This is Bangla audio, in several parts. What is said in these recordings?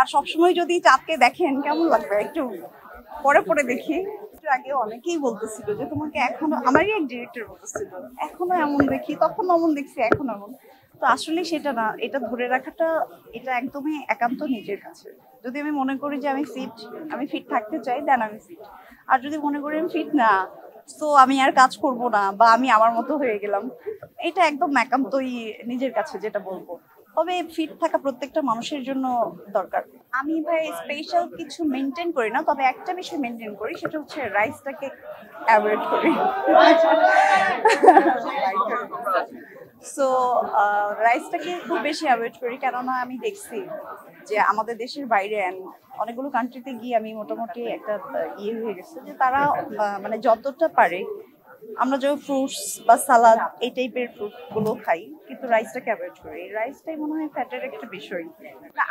আর সবসময় যদি চাঁদকে দেখেন কেমন লাগবে একটু পরে পরে দেখি। একটু আগে অনেকেই বলতেছিল যে তোমাকে এখনো, আমারই এক ডিরেক্টর বলতেছিল এখনো এমন দেখি, তখন এমন দেখছি, এখন এমন। তো আসলে সেটা না, এটা ধরে রাখাটা এটা একদমই একান্ত নিজের কাছে। যদি আমি মনে করি যে আমি ফিট থাকতে চাই, দেন আমি ফিট। আর যদি মনে করি আমি ফিট না, তো আমি আর কাজ করব না বা আমি আমার মতো হয়ে গেলাম, এটা একদম একান্তই নিজের কাছে যেটা বলবো। তবে ফিট থাকা প্রত্যেকটা মানুষের জন্য দরকার। আমি ভাই স্পেশাল কিছু মেনটেন করি না, তবে একটা বিষয় মেনটেন করি, সেটা হচ্ছে রাইসটাকে অ্যাভয়েড করি। সো রাইসটাকে খুব বেশি অ্যাভয়েড করি, কেননা আমি দেখছি যে আমাদের দেশের বাইরে অনেকগুলো কান্ট্রিতে গিয়ে আমি মোটামুটি একটা ইয়ে হয়ে গেছে যে তারা মানে যতটা পারে আমরা যে ফ্রুটস বা সালাদ এই টাইপের ফ্রুট গুলো খাই, কিন্তু রাইসটাকে অ্যাভয়েড করি। রাইসটাই মনে হয় ফ্যাটের একটা বিষয়।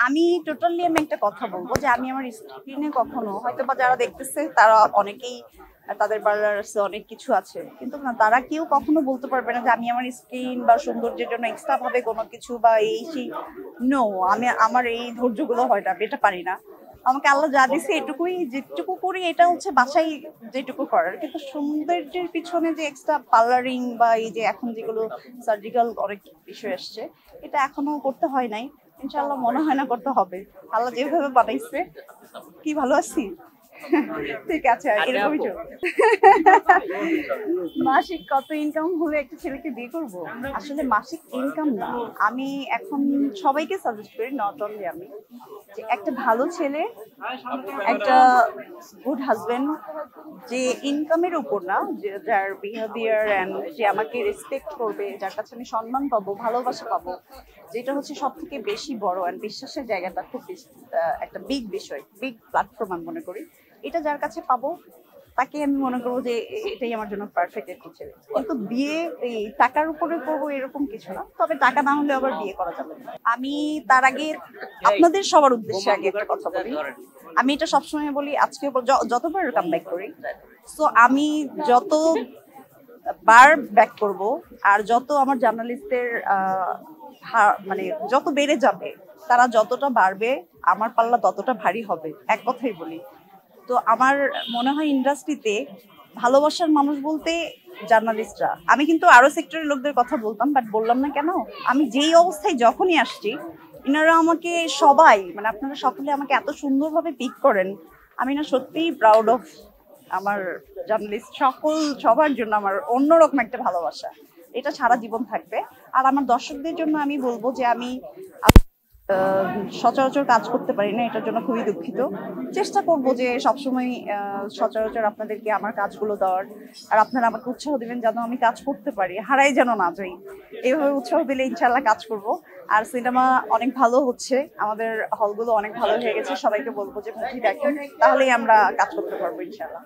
আমি টোটালি একটা কথা বলবো যে আমি আমার স্কিনে কখনো, হয়তো বা যারা দেখতেছে তারা অনেকেই তাদের পার্লার আছে, অনেক কিছু আছে, কিন্তু না, তারা কেউ কখনো বলতে পারবে না যে আমি আমার স্কিন বা সৌন্দর্যের জন্য এক্সট্রা ভাবে কোনো কিছু বা এই সেই। নো, আমার এই ধৈর্যগুলো হয় না, এটা পারি না। আমাকে আল্লাহ যা দিছে এটুকুই, যেটুকু করি এটা হচ্ছে বাসায় যেটুকু করার। কিন্তু সৌন্দর্যের পিছনে যে এক্সট্রা পার্লারিং বা এই যে এখন যেগুলো সার্জিক্যাল অনেক বিষয় আসছে, এটা এখনো করতে হয় নাই। ইনশাআল্লাহ মনে হয় না করতে হবে। আল্লাহ যেভাবে বানাইছে। কি ভালো আছি? ঠিক আছে, আর এরকমই চলবে। মাসিক কত ইনকাম হলে একটা ছেলেকে বিয়ে করব? আসলে মাসিক ইনকাম না, আমি এখন সবাইকে সাজেস্ট করি, নট অনলি আমি, যে একটা ভালো ছেলে, একটা গুড হাজবেন্ড, যে ইনকামের উপর না, যে যার বিহেভিয়ার এন্ড যে আমাকে রেসপেক্ট করবে, যার কাছে আমি সম্মান পাবো, ভালোবাসা পাবো, যেটা হচ্ছে সব থেকে বেশি বড়। আর বিশ্বাসের জায়গাটা খুব বেশি একটা বিগ বিষয়, বিগ প্ল্যাটফর্ম আমি মনে করি। এটা যার কাছে পাবো, তাকে আমি মনে করবো যে এটাই আমার জন্য পারফেক্ট একটা ছেলে। কিন্তু বিয়ে এই টাকার উপরে করবো এরকম কিছু না, তবে টাকা না হলে আবার বিয়ে করা যাবে না। আমি তার আগে আপনাদের সবার উদ্দেশ্যে আগে একটা কথা বলি। আমি এটা সবসময় বলি, আজকে যতবার কাম ব্যাক করি, সো আমি যত বার ব্যাক করব, আর যত আমার জার্নালিস্টদের মানে যত বেড়ে যাবে, তারা যতটা বাড়বে, আমার পাল্লা ততটা ভারী হবে, এক কথাই বলি। তো আমার মনে হয় ইন্ডাস্ট্রিতে ভালোবাসার মানুষ বলতে জার্নালিস্টরা। আমি কিন্তু আরো সেক্টরের লোকদের কথা বলতাম, বাট বললাম না কেন, আমি যেই অবস্থায় যখনই আসছি, ইনারা আমাকে সবাই, মানে আপনারা সকলে আমাকে এত সুন্দরভাবে পিক করেন। আমি না সত্যিই প্রাউড অফ আমার জার্নালিস্ট সবার জন্য আমার অন্যরকম একটা ভালোবাসা, এটা সারা জীবন থাকবে। আর আমার দর্শকদের জন্য আমি বলবো যে আমি সচরাচর কাজ করতে পারি না, এটার জন্য খুবই দুঃখিত। চেষ্টা করব যে সবসময় সচরাচর আপনাদেরকে আমার কাজগুলো দেওয়ার, আর আপনারা আমাকে উৎসাহ দিবেন যেন আমি কাজ করতে পারি, হারাই যেন না যাই। এইভাবে উৎসাহ দিলে ইনশাল্লাহ কাজ করব। আর সিনেমা অনেক ভালো হচ্ছে, আমাদের হলগুলো অনেক ভালো হয়ে গেছে, সবাইকে বলবো যে মুভি দেখেন, তাহলেই আমরা কাজ করতে পারবো ইনশাল্লাহ।